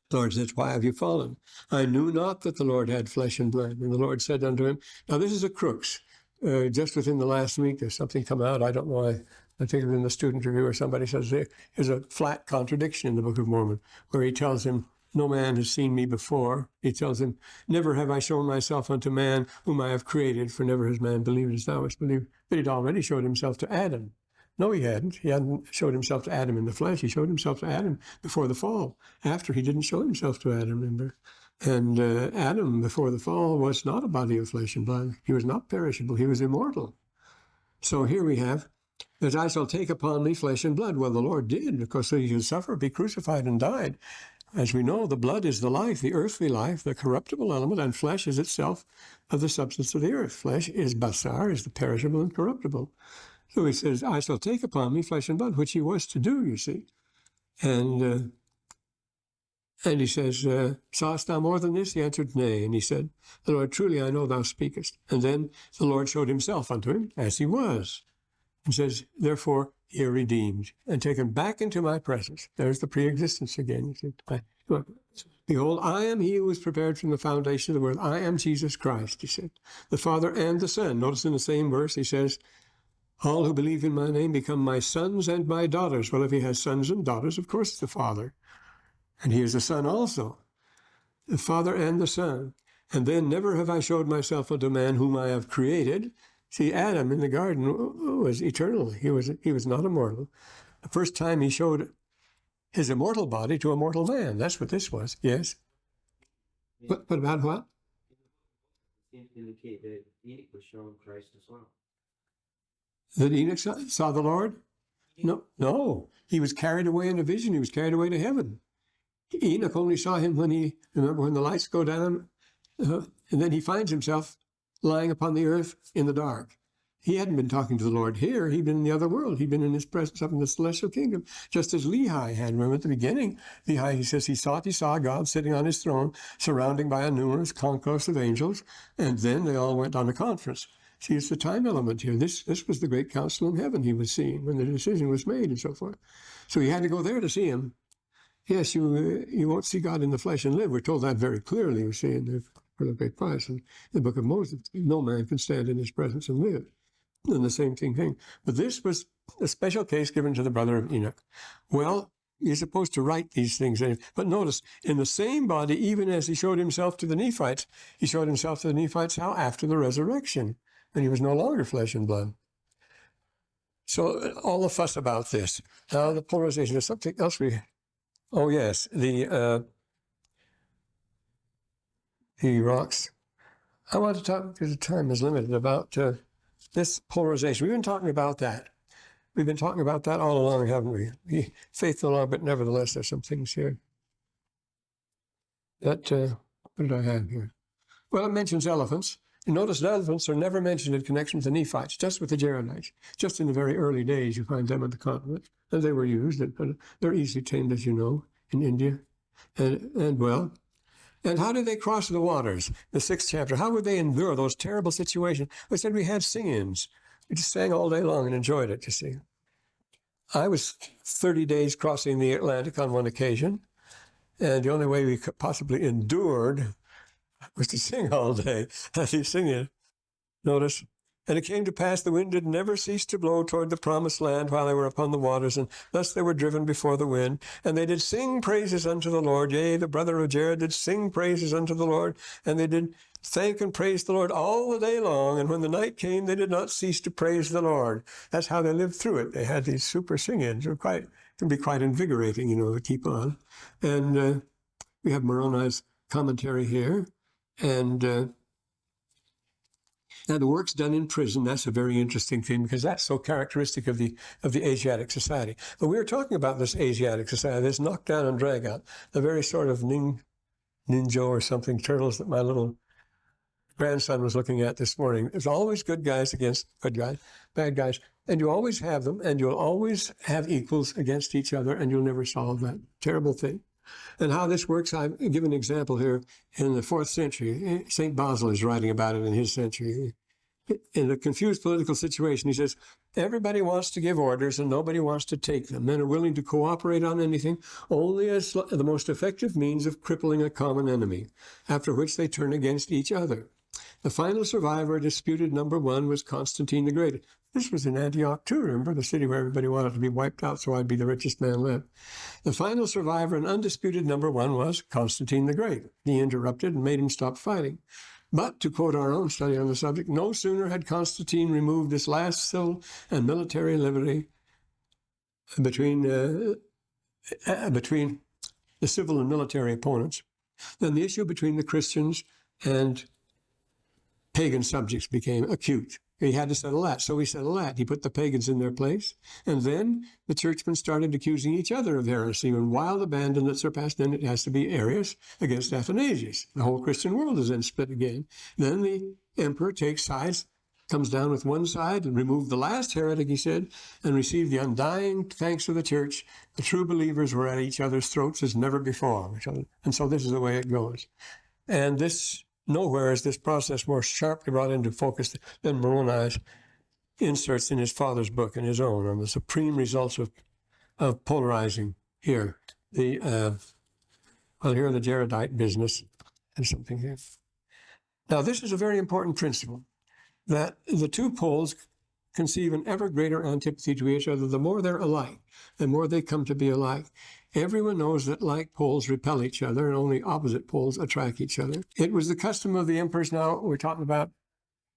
The Lord says, why have you fallen? I knew not that the Lord had flesh and blood. And the Lord said unto him, now this is a crux. Just within the last week, there's something come out. I don't know. I think in the student review or somebody says there's a flat contradiction in the Book of Mormon where he tells him, no man has seen me before. He tells him, never have I shown myself unto man whom I have created, for never has man believed as thou hast believed. But he'd already showed himself to Adam. No, he hadn't. He hadn't showed himself to Adam in the flesh. He showed himself to Adam before the fall. After, he didn't show himself to Adam, remember? And Adam, before the fall, was not a body of flesh and blood. He was not perishable. He was immortal. So here we have, that I shall take upon me flesh and blood. Well, the Lord did, because he should suffer, be crucified, and died. As we know, the blood is the life, the earthly life, the corruptible element, and flesh is itself of the substance of the earth. Flesh is basar, is the perishable and corruptible. So he says, I shall take upon me flesh and blood, which he was to do, you see. And he says, sawest thou more than this? He answered, nay. And he said, the Lord, truly I know thou speakest. And then the Lord showed himself unto him as he was. And says, therefore, ye are redeemed, and taken back into my presence. There's the pre-existence again. You see. Behold, I am he who was prepared from the foundation of the world. I am Jesus Christ, he said, the Father and the Son. Notice in the same verse, he says, all who believe in my name become my sons and my daughters. Well, if he has sons and daughters, of course it's the Father. And he is the Son also. The Father and the Son. And then never have I showed myself unto man whom I have created. See, Adam in the garden was eternal. He was not immortal. The first time he showed his immortal body to a mortal man. That's what this was. Yes? But about what? It seems to indicate that he was shown Christ as well. That Enoch saw the Lord? No. He was carried away in a vision. He was carried away to heaven. Enoch only saw him when the lights go down, and then he finds himself lying upon the earth in the dark. He hadn't been talking to the Lord here. He'd been in the other world. He'd been in his presence up in the celestial kingdom, just as Lehi had. Remember at the beginning, Lehi, he says he saw God sitting on his throne, surrounded by a numerous concourse of angels, and then they all went on a conference. See, it's the time element here. This was the great council in heaven he was seeing when the decision was made and so forth. So he had to go there to see him. Yes, you won't see God in the flesh and live. We're told that very clearly, we see for the great price in the book of Moses. No man can stand in his presence and live. And the same thing. But this was a special case given to the brother of Enoch. Well, you're supposed to write these things. But notice, in the same body, even as he showed himself to the Nephites, he showed himself to the Nephites how? After the resurrection, when he was no longer flesh and blood. So all the fuss about this. Now the polarization is something else oh yes, the rocks. I want to talk, because the time is limited, about this polarization. We've been talking about that. We've been talking about that all along, haven't we? Faith no longer, but nevertheless, there's some things here. That, what did I have here? Well, it mentions elephants. You notice that elephants are never mentioned in connection with the Nephites, just with the Jaredites. Just in the very early days, you find them on the continent. And they were used. They're easily tamed, as you know, in India. And how did they cross the waters? The 6th chapter. How would they endure those terrible situations? We said we had sing-ins. We just sang all day long and enjoyed it, you see. I was 30 days crossing the Atlantic on one occasion, and the only way we could possibly endured was to sing all day. As you sing it, notice. And it came to pass, the wind did never cease to blow toward the promised land while they were upon the waters, and thus they were driven before the wind. And they did sing praises unto the Lord. Yea, the brother of Jared did sing praises unto the Lord, and they did thank and praise the Lord all the day long. And when the night came, they did not cease to praise the Lord. That's how they lived through it. They had these super sing-ins. It can be quite invigorating, to keep on. And we have Moroni's commentary here, and the work's done in prison. That's a very interesting thing, because that's so characteristic of the Asiatic society. But we were talking about this Asiatic society, this knock down and drag out, the very sort of ninja or something, turtles that my little grandson was looking at this morning. There's always good guys against good guys, bad guys, and you always have them, and you'll always have equals against each other, and you'll never solve that terrible thing. And how this works, I give an example here. In the 4th century, St. Basil is writing about it in his century. In a confused political situation, he says, everybody wants to give orders and nobody wants to take them. Men are willing to cooperate on anything only as the most effective means of crippling a common enemy, after which they turn against each other. The final survivor, disputed number 1, was Constantine the Great. This was in Antioch too, remember, the city where everybody wanted to be wiped out so I'd be the richest man left. The final survivor and undisputed number 1 was Constantine the Great. He interrupted and made him stop fighting. But, to quote our own study on the subject, no sooner had Constantine removed this last civil and military liberty between the civil and military opponents than the issue between the Christians and pagan subjects became acute. He had to settle that. So he settled that. He put the pagans in their place. And then the churchmen started accusing each other of heresy. And wild abandon that surpassed, then it has to be Arius against Athanasius. The whole Christian world is then split again. Then the emperor takes sides, comes down with one side and removed the last heretic, he said, and received the undying thanks of the church. The true believers were at each other's throats as never before. And so this is the way it goes. And this... Nowhere is this process more sharply brought into focus than Moroni's inserts in his father's book and his own on the supreme results of polarizing here. Here the Jaredite business and something here. Now, this is a very important principle, that the two poles conceive an ever greater antipathy to each other. The more they're alike, the more they come to be alike. Everyone knows that like poles repel each other and only opposite poles attract each other. It was the custom of the emperors, now we're talking about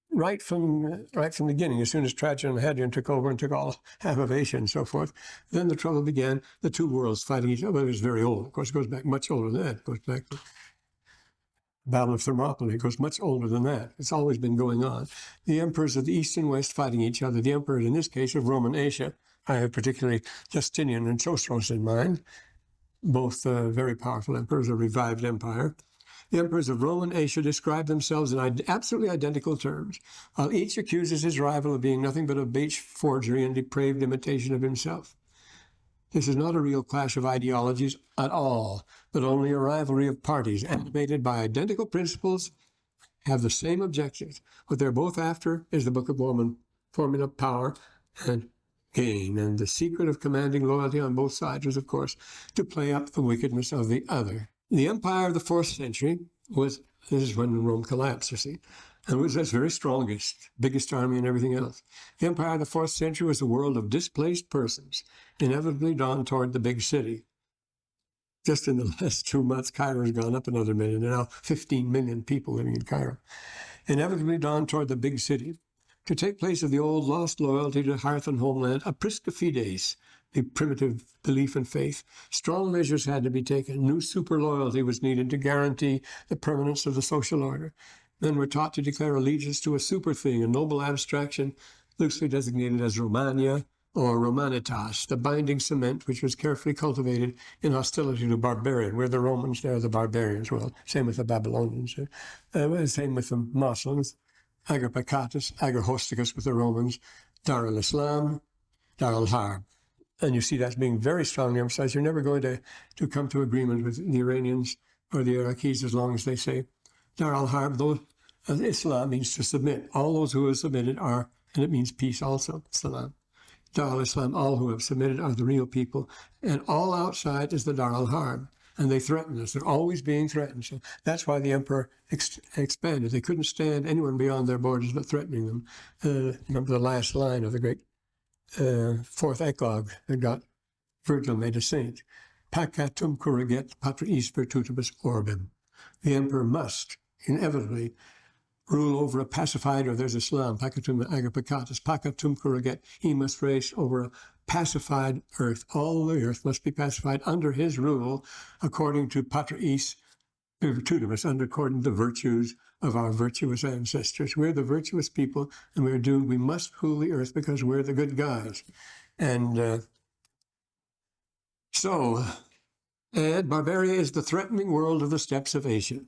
right from the beginning, as soon as Trajan and Hadrian took over and took all half of Asia and so forth. Then the trouble began, the two worlds fighting each other. It was very old. Of course, it goes back much older than that. It goes back to Battle of Thermopylae goes much older than that. It's always been going on. The emperors of the East and West fighting each other. The emperor, in this case, of Roman Asia. I have particularly Justinian and Chosroes in mind, both very powerful emperors, a revived empire. The emperors of Roman Asia describe themselves in absolutely identical terms, while each accuses his rival of being nothing but a base forgery and depraved imitation of himself. This is not a real clash of ideologies at all, but only a rivalry of parties animated by identical principles, have the same objectives. What they're both after is the Book of Mormon formula, power and gain. And the secret of commanding loyalty on both sides was, of course, to play up the wickedness of the other. The empire of the 4th century was, this is when Rome collapsed, you see, and was its very strongest, biggest army and everything else. The empire of the 4th century was a world of displaced persons, inevitably drawn toward the big city. Just in the last 2 months, Cairo's gone up another million. There are now 15 million people living in Cairo. Inevitably drawn toward the big city. To take place of the old lost loyalty to hearth and homeland, a prisca fides, the primitive belief and faith, strong measures had to be taken. New super loyalty was needed to guarantee the permanence of the social order. Men were taught to declare allegiance to a super thing, a noble abstraction, loosely designated as Romania or Romanitas, the binding cement which was carefully cultivated in hostility to barbarian. We're the Romans, they're the barbarians. Well, same with the Babylonians, same with the Muslims. Agar Pakatus, Agar Hosticus with the Romans, Dar al-Islam, Dar al-Harb. And you see that's being very strongly emphasized. You're never going to come to agreement with the Iranians or the Iraqis as long as they say Dar al-Harb, though Islam means to submit. All those who have submitted are, and it means peace also, Salam. Dar al-Islam, all who have submitted are the real people. And all outside is the Dar al-Harb. And they threaten us. They're always being threatened. So that's why the emperor expanded. They couldn't stand anyone beyond their borders but threatening them. Remember the last line of the great 4th eclogue that got Virgil made a saint. Pacatum curriget patris virtutibus orbem. The emperor must inevitably rule over a pacified, or there's Islam, pacatum agapacatus, pacatum curriget. He must reign over a pacified earth. All the earth must be pacified under his rule, according to patris virtutibus, according to the virtues of our virtuous ancestors. We're the virtuous people, and we're doomed. We must rule the earth because we're the good guys. And and Barbaria is the threatening world of the steppes of Asia.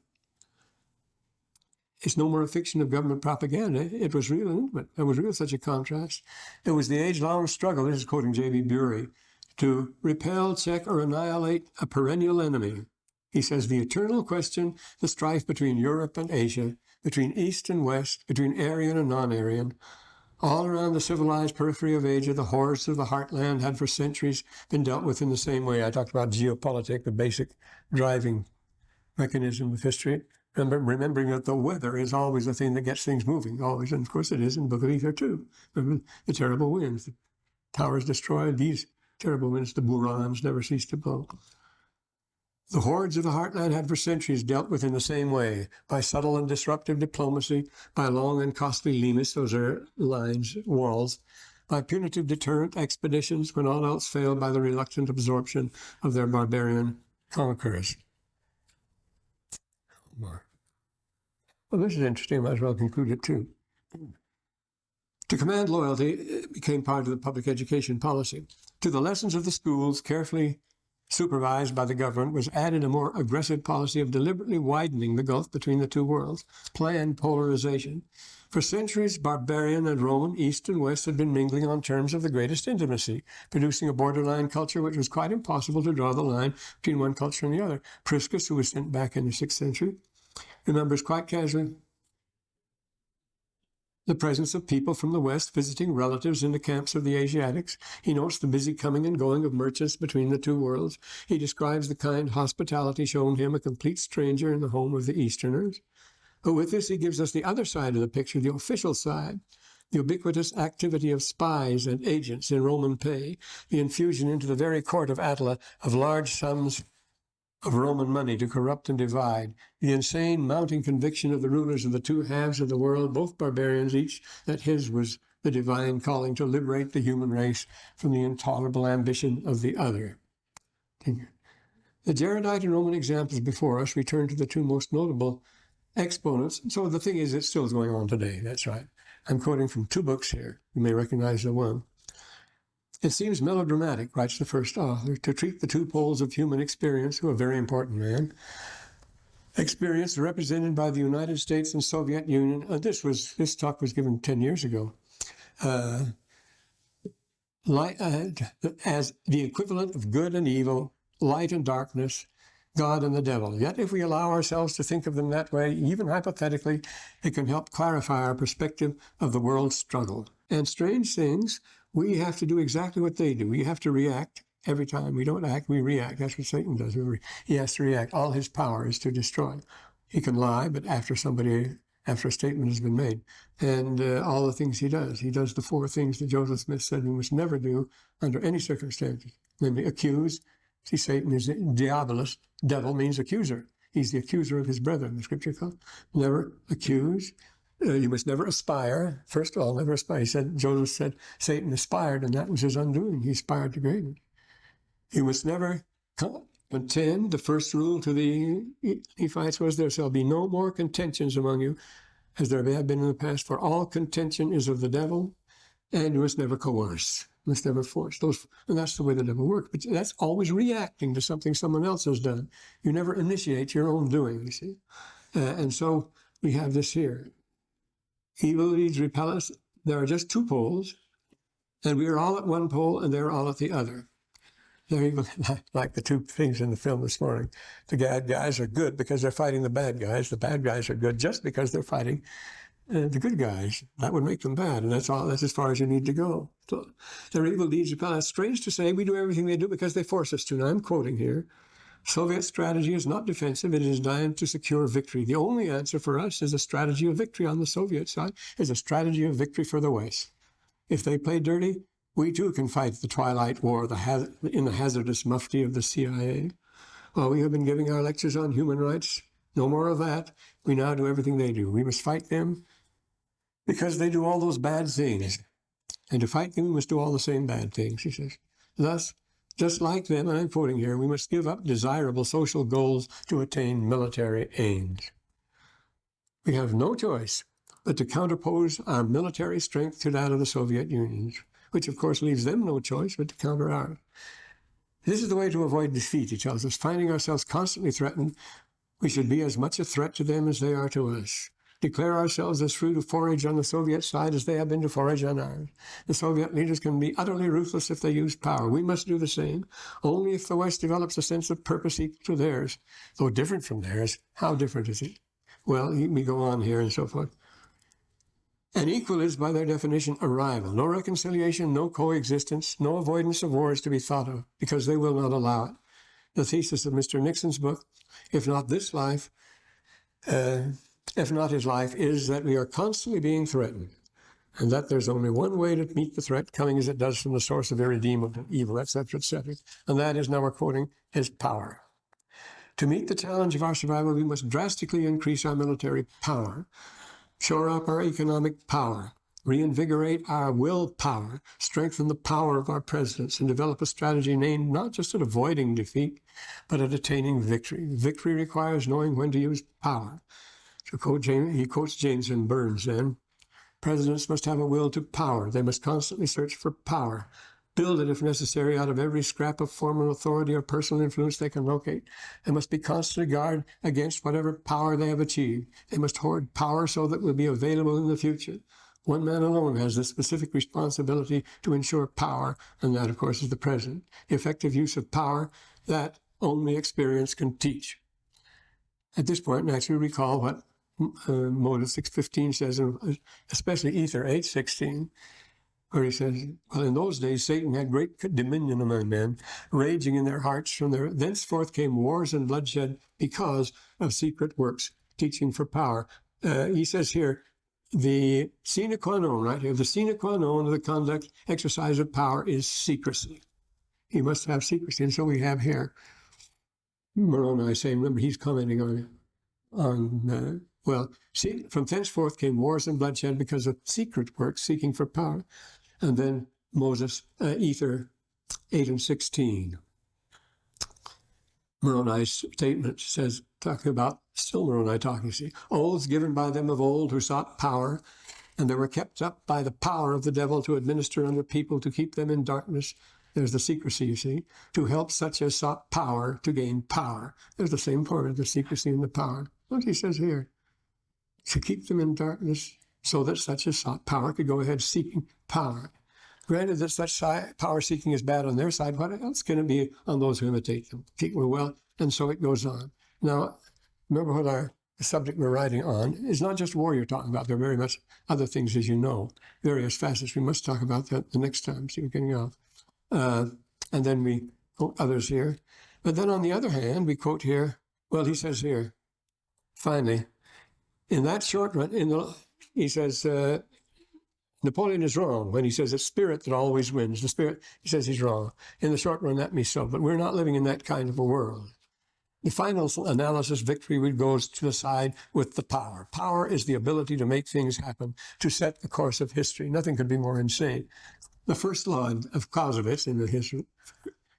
It's no more a fiction of government propaganda. It was real and intimate. There was real such a contrast. It was the age-long struggle, this is quoting J.B. Bury, to repel, check, or annihilate a perennial enemy. He says, the eternal question, the strife between Europe and Asia, between East and West, between Aryan and non-Aryan, all around the civilized periphery of Asia, the horrors of the heartland had for centuries been dealt with in the same way. I talked about geopolitics, the basic driving mechanism of history. Remembering that the weather is always the thing that gets things moving, always. And of course it is in Book of Ether too. Remember the terrible winds, the towers destroyed, these terrible winds, the burans never cease to blow. The hordes of the heartland had for centuries dealt with in the same way, by subtle and disruptive diplomacy, by long and costly limes, those are lines, walls, by punitive deterrent expeditions when all else failed, by the reluctant absorption of their barbarian conquerors. More. Well, this is interesting. I might as well conclude it too. To command loyalty became part of the public education policy. To the lessons of the schools, carefully supervised by the government, was added a more aggressive policy of deliberately widening the gulf between the two worlds, planned polarization. For centuries, barbarian and Roman, East and West, had been mingling on terms of the greatest intimacy, producing a borderline culture which was quite impossible to draw the line between one culture and the other. Priscus, who was sent back in the 6th century, remembers quite casually the presence of people from the West visiting relatives in the camps of the Asiatics. He notes the busy coming and going of merchants between the two worlds. He describes the kind hospitality shown him, a complete stranger in the home of the Easterners. But with this, he gives us the other side of the picture, the official side, the ubiquitous activity of spies and agents in Roman pay, the infusion into the very court of Attila of large sums of Roman money to corrupt and divide, the insane mounting conviction of the rulers of the two halves of the world, both barbarians, each that his was the divine calling to liberate the human race from the intolerable ambition of the other. The Jaredite and Roman examples before us return to the two most notable exponents. So the thing is, it still is going on today. That's right. I'm quoting from 2 books here. You may recognize the one. It seems melodramatic, writes the first author, to treat the 2 poles of human experience, who are very important, man. Experience represented by the United States and Soviet Union. This talk was given 10 years ago. As the equivalent of good and evil, light and darkness, God and the devil. Yet if we allow ourselves to think of them that way, even hypothetically, it can help clarify our perspective of the world's struggle. And strange things, we have to do exactly what they do. We have to react. Every time we don't act, we react. That's what Satan does. He has to react. All his power is to destroy. He can lie, but after a statement has been made. And all the things he does the 4 things that Joseph Smith said we must never do under any circumstances. Namely, accuse. See, Satan is diabolus. Devil means accuser. He's the accuser of his brethren, the scripture calls. Never accuse. You must never aspire. First of all, never aspire. Joseph said Satan aspired, and that was his undoing. He aspired to greatness. You must never contend. The first rule to the Nephites was, there shall be no more contentions among you, as there have been in the past, for all contention is of the devil, and you must never coerce. You must never force. And that's the way the devil works. But that's always reacting to something someone else has done. You never initiate your own doing, you see. And so we have this here. Evil leads repel us. There are just 2 poles, and we are all at one pole, and they're all at the other. They're even like the 2 things in the film this morning. The bad guys are good because they're fighting the bad guys. The bad guys are good just because they're fighting the good guys. That would make them bad, and that's all. That's as far as you need to go. So their evil deeds repel us. Strange to say, we do everything they do because they force us to. Now I'm quoting here. Soviet strategy is not defensive. It is designed to secure victory. The only answer for us is a strategy of victory on the Soviet side, is a strategy of victory for the West. If they play dirty, we too can fight the Twilight War in the hazardous mufti of the CIA. Well, we have been giving our lectures on human rights. No more of that. We now do everything they do. We must fight them because they do all those bad things. And to fight them, we must do all the same bad things, he says. Thus, just like them, and I'm quoting here, we must give up desirable social goals to attain military aims. We have no choice but to counterpose our military strength to that of the Soviet Union, which of course leaves them no choice but to counter ours. This is the way to avoid defeat, he tells us. Finding ourselves constantly threatened, we should be as much a threat to them as they are to us. Declare ourselves as free to forage on the Soviet side as they have been to forage on ours. The Soviet leaders can be utterly ruthless if they use power. We must do the same. Only if the West develops a sense of purpose equal to theirs, though different from theirs. How different is it? Well, we go on here and so forth. And equal is, by their definition, a rival. No reconciliation, no coexistence, no avoidance of war is to be thought of, because they will not allow it. The thesis of Mr. Nixon's book, if not his life, is that we are constantly being threatened, and that there's only one way to meet the threat, coming as it does from the source of irredeemable evil, etc., etc. And that is, now we're quoting, is power. To meet the challenge of our survival, we must drastically increase our military power, shore up our economic power, reinvigorate our willpower, strengthen the power of our presidents, and develop a strategy aimed not just at avoiding defeat, but at attaining victory. Victory requires knowing when to use power. He quotes James and Burns then. Presidents must have a will to power. They must constantly search for power. Build it, if necessary, out of every scrap of formal authority or personal influence they can locate. They must be constantly guard against whatever power they have achieved. They must hoard power so that it will be available in the future. One man alone has the specific responsibility to ensure power, and that, of course, is the president. The effective use of power, that only experience can teach. At this point, naturally recall what Moses 6:15 says, especially Ether 8:16, where he says, well, in those days Satan had great dominion among men, raging in their hearts. From there thenceforth came wars and bloodshed because of secret works, teaching for power. He says here, the sine qua non, right here, the sine qua non of the conduct, exercise of power is secrecy. He must have secrecy. And so we have here, Moroni saying, remember, he's commenting on from thenceforth came wars and bloodshed because of secret works, seeking for power. And then Moses, Ether 8:16. Moroni's statement says, talking about, still Moroni talking, see, oaths given by them of old who sought power, and they were kept up by the power of the devil to administer under people, to keep them in darkness. There's the secrecy, you see, to help such as sought power to gain power. There's the same part of the secrecy and the power. What he says here, to keep them in darkness so that such as sought power could go ahead seeking power. Granted that such power seeking is bad on their side, what else can it be on those who imitate them? Well, and so it goes on. Now, remember what the subject we're writing on is not just war you're talking about. There are very much other things, as you know, various facets. We must talk about that the next time, so you're getting off. And then we quote others here. But then on the other hand, we quote here, well, he says here, finally, in that short run, he says, Napoleon is wrong when he says it's spirit that always wins. The spirit, he says he's wrong. In the short run, that may be so, but we're not living in that kind of a world. The final analysis, victory goes to the side with the power. Power is the ability to make things happen, to set the course of history. Nothing could be more insane. The first law of Clausewitz in the history,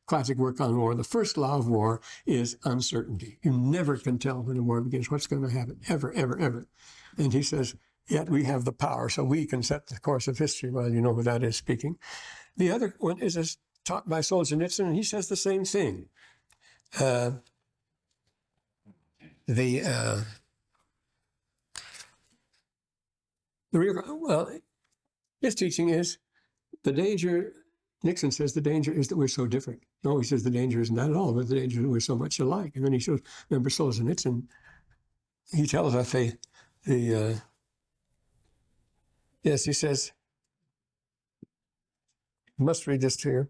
classic work on war, the first law of war is uncertainty. You never can tell when a war begins what's going to happen, ever, ever, ever. And he says, yet we have the power, so we can set the course of history. Well, you know who that is speaking. The other one is a talk by Solzhenitsyn, and he says the same thing. His teaching is the danger. Nixon says the danger is that we're so different. No, he says the danger isn't that at all, but the danger is that we're so much alike. And then he shows, remember Solzhenitsyn, he tells us yes, he says, must read this to you.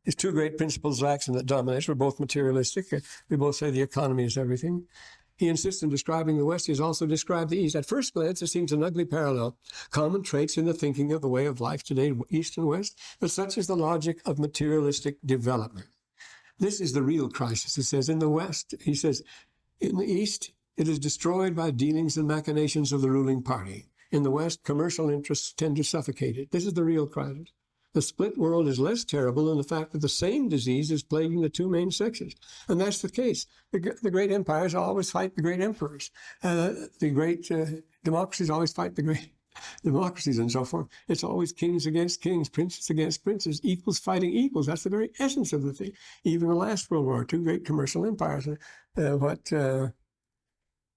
His two great principles of action that dominate were both materialistic. We both say the economy is everything. He insists in describing the West. He has also described the East. At first glance, it seems an ugly parallel. Common traits in the thinking of the way of life today, East and West, but such is the logic of materialistic development. This is the real crisis. He says in the West, he says, in the East, it is destroyed by dealings and machinations of the ruling party. In the West, commercial interests tend to suffocate it. This is the real crisis. The split world is less terrible than the fact that the same disease is plaguing the two main sections. And that's the case. The great empires always fight the great emperors. The great democracies always fight the great democracies and so forth. It's always kings against kings, princes against princes, equals fighting equals. That's the very essence of the thing. Even the last World War, two great commercial empires.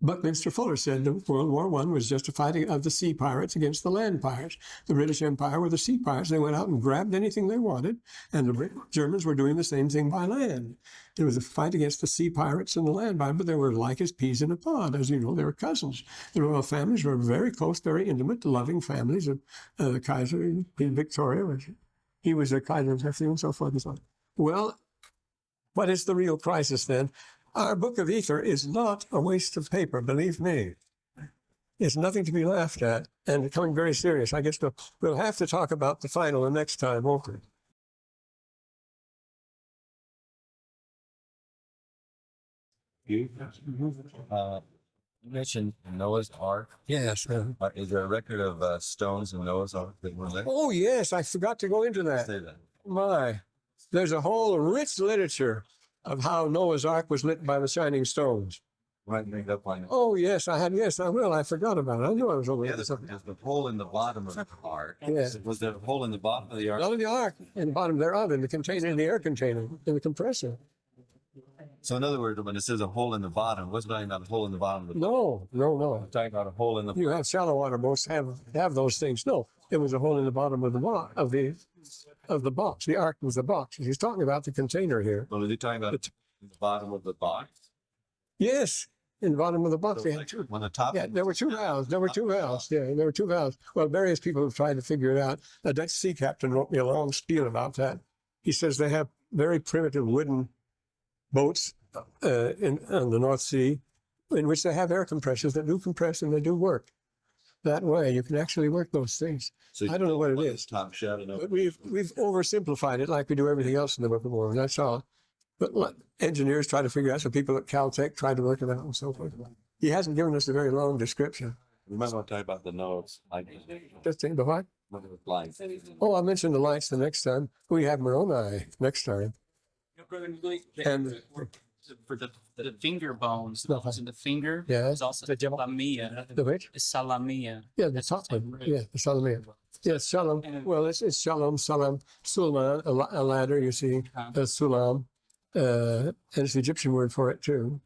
Buckminster Fuller said that World War I was just a fighting of the sea pirates against the land pirates. The British Empire were the sea pirates. They went out and grabbed anything they wanted, and the Germans were doing the same thing by land. It was a fight against the sea pirates and the land pirates, but they were like as peas in a pod. As you know, they were cousins. The royal families were very close, very intimate, loving families of the Kaiser, Queen Victoria. He was a Kaiser's nephew and so forth and so on. Well, what is the real crisis then? Our book of ether is not a waste of paper, believe me. It's nothing to be laughed at and becoming very serious. I guess we'll have to talk about the final the next time, won't we? You mentioned Noah's Ark. Yes. Is there a record of stones in Noah's Ark that were lit? Oh, yes. I forgot to go into that. Say that. My. There's a whole rich literature of how Noah's Ark was lit by the shining stones. Right, make up like that. Oh, yes, I will. I forgot about it. I knew I was over Yeah, there. there's the hole in the bottom of the ark. Yes. Was there a hole in the bottom of the ark? Not in the ark, in the bottom thereof, in the container, in the air container, in the compressor. So in other words, when it says a hole in the bottom, what's talking about a hole in the bottom of the No. I'm talking about a hole in the You have shallow water boats have those things. No, it was a hole in the bottom of the box. The ark was the box. He's talking about the container here. Well, is he talking about the bottom of the box? Yes, in the bottom of the box. So like when the top. Yeah, there were two valves. There were two valves. Yeah, there were two valves. Well, various people have tried to figure it out. A Dutch sea captain wrote me a long spiel about that. He says they have very primitive wooden boats on the North Sea in which they have air compressors that do compress and they do work. That way, you can actually work those things. So I don't know what it is. Top shed and But we've oversimplified it like we do everything else in the Book of Mormon. That's all. But engineers try to figure out, so people at Caltech try to work it out and so forth. He hasn't given us a very long description. We might want to talk about the Noah's light. Just think the what? Lights. Oh, I'll mention the lights the next time. We have Moroni next time. And for the finger bones, the bones in the finger. Yeah. Is also the lamia. The which? It's salamia. Yeah, the top one. Yeah, the Salamia. Yeah, Shalom. Well, it's Shalom, Salam, Sulam, a ladder, you see, Sulam. And it's the Egyptian word for it, too.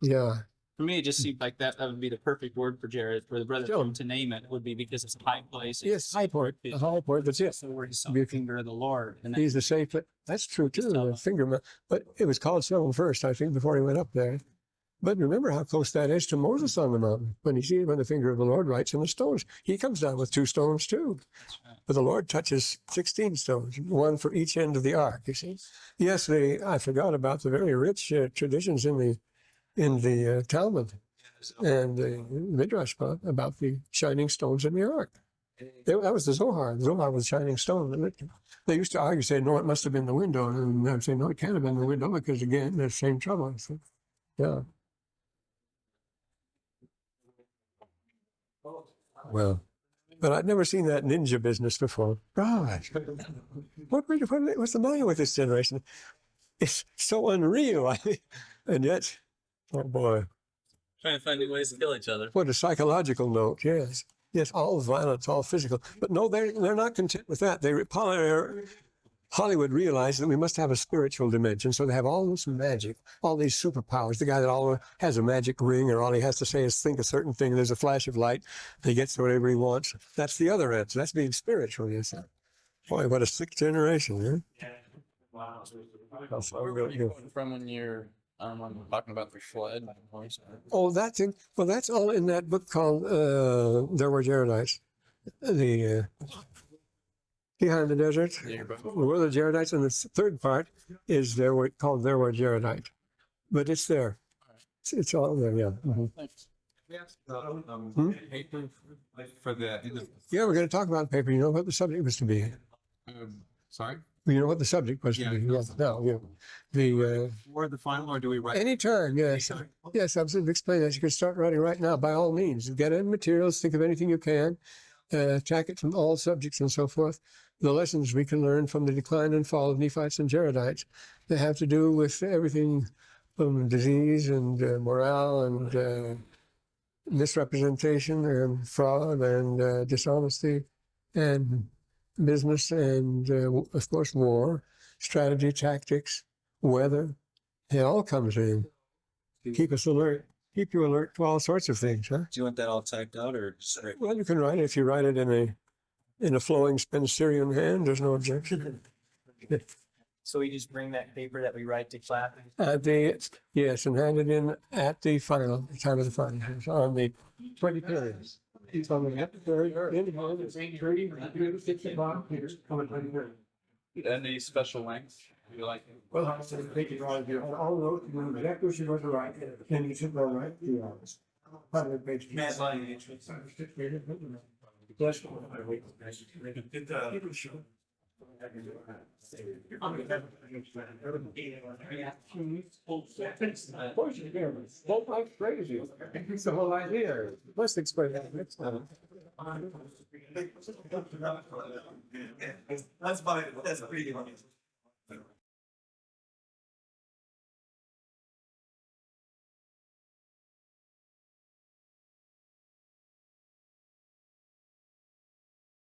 Yeah. For me, it just seemed like that would be the perfect word for Jared, for the brother Shalom. to name it would be because it's a high place. Yes, high port. A high port, that's it. So where he saw the finger of the Lord. And He's the safe, but that's true, too, the finger. But it was called Shalom first, I think, before he went up there. But remember how close that is to Moses on the mountain. When the finger of the Lord writes in the stones, he comes down with 2 stones too. right. But the Lord touches 16 stones, 1 for each end of the ark, you see. Yes, I forgot about the very rich traditions in the Talmud and the Midrash about the shining stones in the ark. That was the Zohar. The Zohar was shining stone. They used to argue, say, no, it must have been the window. And I'd say, no, it can't have been the window because, again, the same trouble. So, yeah. Well, but I'd never seen that ninja business before. Gosh, what's the matter with this generation? It's so unreal. And yet, oh boy. Trying to find new ways to kill each other. What a psychological note, yes. Yes, all violence, all physical. But no, they're not content with that. Hollywood realized that we must have a spiritual dimension, so they have all this magic, all these superpowers. The guy that all has a magic ring, or all he has to say is think a certain thing, there's a flash of light, he gets whatever he wants. That's the other answer. That's being spiritual, yes. Boy, what a sick generation, huh? Wow. Where were you going from when you're talking about the flood? Oh, that thing. Well, that's all in that book called There Were Jaredites. Behind the desert, were the Jaredites, and the third part is called There Were Jaredite. But it's there. It's all there, yeah. Mm-hmm. Thanks. Paper for the. Yeah, we're going to talk about paper. You know what the subject was to be. Sorry? You know what the subject was to be. Yeah. No, yeah. For the final, or do we write? Anytime, yes. Yes, I was going to explain that. You can start writing right now, by all means. Get in materials, think of anything you can, attack it from all subjects and so forth. The lessons we can learn from the decline and fall of Nephites and Jaredites. They have to do with everything from disease and morale and misrepresentation and fraud and dishonesty and business and, of course, war, strategy, tactics, weather. It all comes in. Keep us alert. Keep you alert to all sorts of things, huh? Do you want that all typed out or straight? Well, you can write it if you write it in a flowing Spencerian hand. There's no objection. So we just bring that paper that we write to class. Yes, and hand it in at the final, the time of the final. It's on the 23rd. It's on the third. In hand, it's 8:30. 55. Here's coming 23rd. Any special length you like? Well, I said, take it right here. On all those, you know exactly what you're going to write. Then you should go right 2 hours. 100 pages. Bless you. Both like crazy. It's the whole idea. Let's explain that next time. That's pretty good.